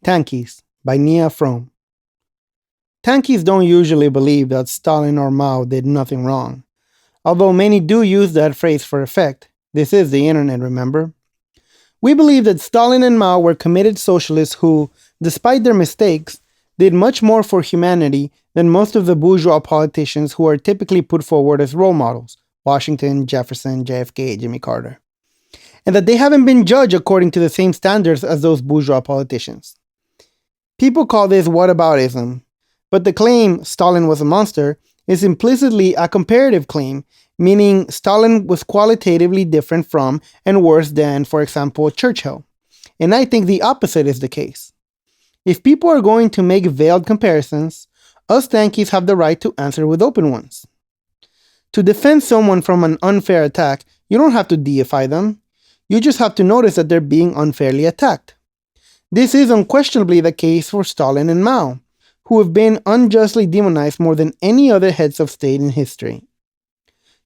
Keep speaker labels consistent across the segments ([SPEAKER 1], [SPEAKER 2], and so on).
[SPEAKER 1] Tankies by Nia Fromm. Tankies don't usually believe that Stalin or Mao did nothing wrong, although many do use that phrase for effect. This is the internet, remember? We believe that Stalin and Mao were committed socialists who, despite their mistakes, did much more for humanity than most of the bourgeois politicians who are typically put forward as role models: Washington, Jefferson, JFK, Jimmy Carter. And that they haven't been judged according to the same standards as those bourgeois politicians. People call this whataboutism, but the claim Stalin was a monster is implicitly a comparative claim, meaning Stalin was qualitatively different from and worse than, for example, Churchill. And I think the opposite is the case. If people are going to make veiled comparisons, us Tankies have the right to answer with open ones. To defend someone from an unfair attack, you don't have to deify them. You just have to notice that they're being unfairly attacked. This is unquestionably the case for Stalin and Mao, who have been unjustly demonized more than any other heads of state in history.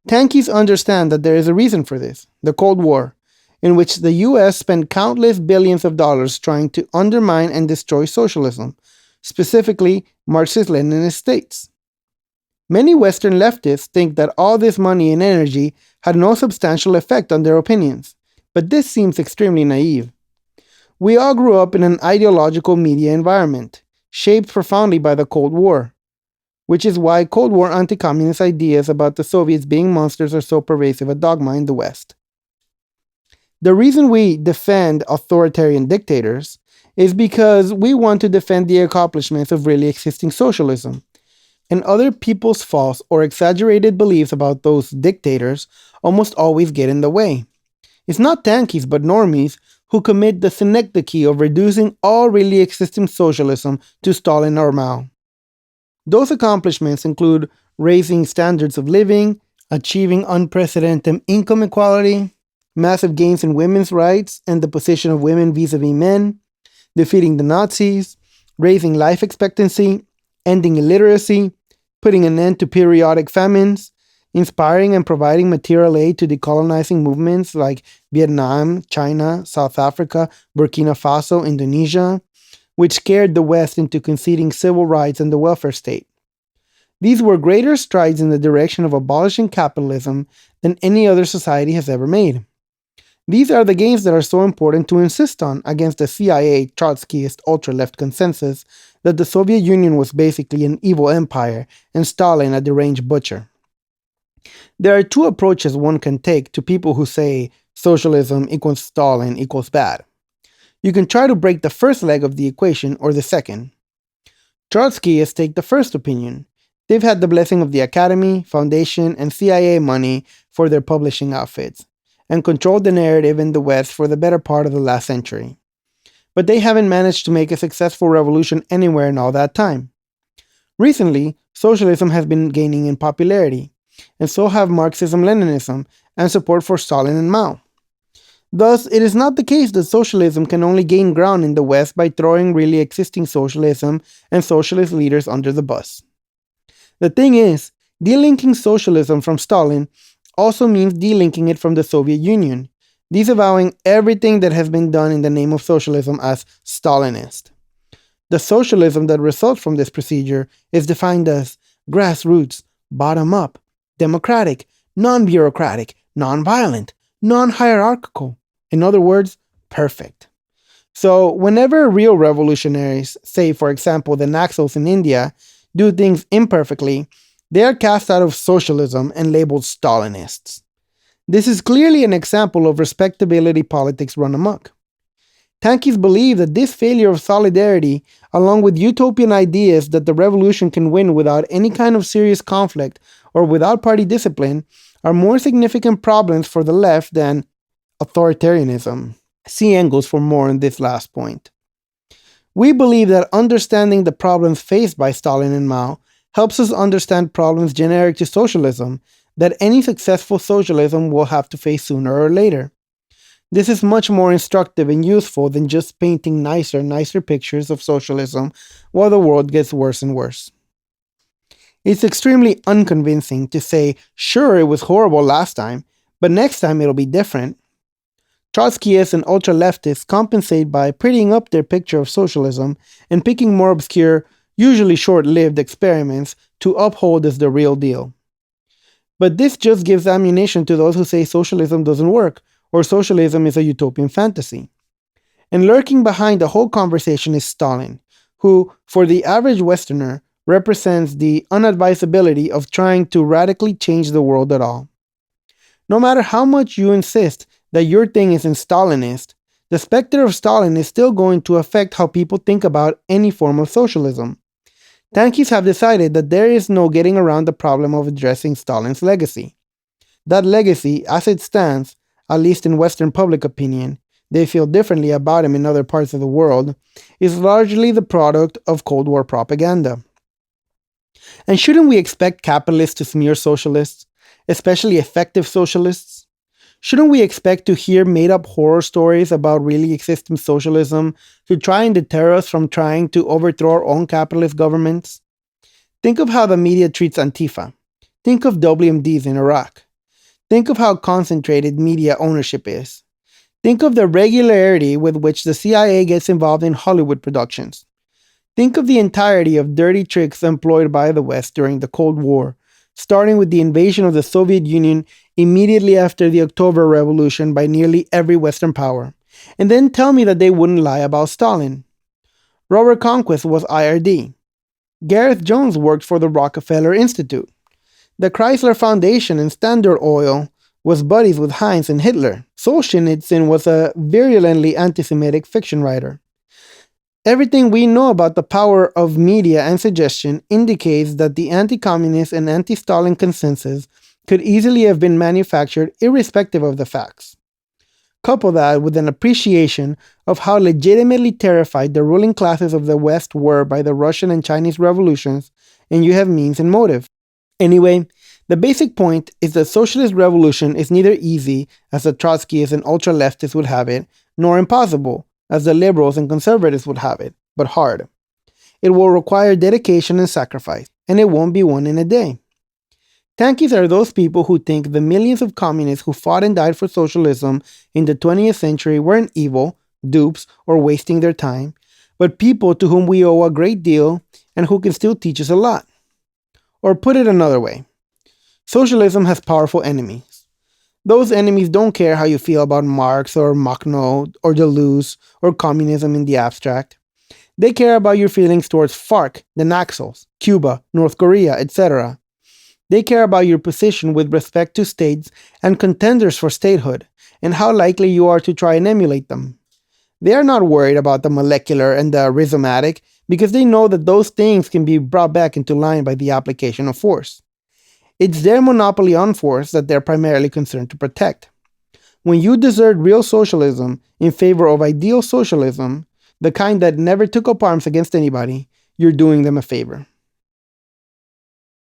[SPEAKER 1] Tankies understand that there is a reason for this: the Cold War, in which the US spent countless billions of dollars trying to undermine and destroy socialism, specifically Marxist-Leninist states. Many Western leftists think that all this money and energy had no substantial effect on their opinions, but this seems extremely naive. We all grew up in an ideological media environment, shaped profoundly by the Cold War, which is why Cold War anti-communist ideas about the Soviets being monsters are so pervasive a dogma in the West. The reason we defend authoritarian dictators is because we want to defend the accomplishments of really existing socialism, and other people's false or exaggerated beliefs about those dictators almost always get in the way. It's not Tankies but normies who commit the synecdoche of reducing all really existing socialism to Stalin or Mao. Those accomplishments include raising standards of living, achieving unprecedented income equality, massive gains in women's rights and the position of women vis-a-vis men, defeating the Nazis, raising life expectancy, ending illiteracy, putting an end to periodic famines, inspiring and providing material aid to decolonizing movements like Vietnam, China, South Africa, Burkina Faso, Indonesia, which scared the West into conceding civil rights and the welfare state. These were greater strides in the direction of abolishing capitalism than any other society has ever made. These are the gains that are so important to insist on against the CIA Trotskyist ultra-left consensus that the Soviet Union was basically an evil empire and Stalin a deranged butcher. There are two approaches one can take to people who say socialism equals Stalin equals bad. You can try to break the first leg of the equation or the second. Trotskyists take the first opinion. They've had the blessing of the Academy, Foundation, and CIA money for their publishing outfits, and controlled the narrative in the West for the better part of the last century. But they haven't managed to make a successful revolution anywhere in all that time. Recently, socialism has been gaining in popularity, and so have Marxism-Leninism and support for Stalin and Mao. Thus, it is not the case that socialism can only gain ground in the West by throwing really existing socialism and socialist leaders under the bus. The thing is, delinking socialism from Stalin also means delinking it from the Soviet Union, disavowing everything that has been done in the name of socialism as Stalinist. The socialism that results from this procedure is defined as grassroots, bottom-up, democratic, non-bureaucratic, non-violent, non-hierarchical. In other words, perfect. So whenever real revolutionaries, say for example the Naxals in India, do things imperfectly, they are cast out of socialism and labeled Stalinists. This is clearly an example of respectability politics run amok. Tankies believe that this failure of solidarity, along with utopian ideas that the revolution can win without any kind of serious conflict or without party discipline, are more significant problems for the left than authoritarianism. See Engels for more on this last point. We believe that understanding the problems faced by Stalin and Mao helps us understand problems generic to socialism that any successful socialism will have to face sooner or later. This is much more instructive and useful than just painting nicer pictures of socialism while the world gets worse and worse. It's extremely unconvincing to say, sure, it was horrible last time, but next time it'll be different. Trotskyists and ultra-leftists compensate by prettying up their picture of socialism and picking more obscure, usually short-lived experiments to uphold as the real deal. But this just gives ammunition to those who say socialism doesn't work, or socialism is a utopian fantasy. And lurking behind the whole conversation is Stalin, who, for the average Westerner, represents the unadvisability of trying to radically change the world at all. No matter how much you insist that your thing isn't Stalinist, the specter of Stalin is still going to affect how people think about any form of socialism. Tankies have decided that there is no getting around the problem of addressing Stalin's legacy. That legacy, as it stands, at least in Western public opinion, they feel differently about him in other parts of the world, is largely the product of Cold War propaganda. And shouldn't we expect capitalists to smear socialists, especially effective socialists? Shouldn't we expect to hear made-up horror stories about really existing socialism to try and deter us from trying to overthrow our own capitalist governments? Think of how the media treats Antifa. Think of WMDs in Iraq. Think of how concentrated media ownership is. Think of the regularity with which the CIA gets involved in Hollywood productions. Think of the entirety of dirty tricks employed by the West during the Cold War, starting with the invasion of the Soviet Union immediately after the October Revolution by nearly every Western power, and then tell me that they wouldn't lie about Stalin. Robert Conquest was IRD. Gareth Jones worked for the Rockefeller Institute. The Chrysler Foundation and Standard Oil was buddies with Heinz and Hitler. Solzhenitsyn was a virulently anti-Semitic fiction writer. Everything we know about the power of media and suggestion indicates that the anti-communist and anti-Stalin consensus could easily have been manufactured irrespective of the facts. Couple that with an appreciation of how legitimately terrified the ruling classes of the West were by the Russian and Chinese revolutions, and you have means and motive. Anyway, the basic point is that socialist revolution is neither easy, as the Trotskyists and ultra-leftists would have it, nor impossible, as the liberals and conservatives would have it, but hard. It will require dedication and sacrifice, and it won't be won in a day. Tankies are those people who think the millions of communists who fought and died for socialism in the 20th century weren't evil, dupes, or wasting their time, but people to whom we owe a great deal and who can still teach us a lot. Or put it another way, socialism has powerful enemies. Those enemies don't care how you feel about Marx or Makhno or Deleuze or communism in the abstract. They care about your feelings towards FARC, the Naxals, Cuba, North Korea, etc. They care about your position with respect to states and contenders for statehood, and how likely you are to try and emulate them. They are not worried about the molecular and the rhizomatic because they know that those things can be brought back into line by the application of force. It's their monopoly on force that they're primarily concerned to protect. When you desert real socialism in favor of ideal socialism, the kind that never took up arms against anybody, you're doing them a favor.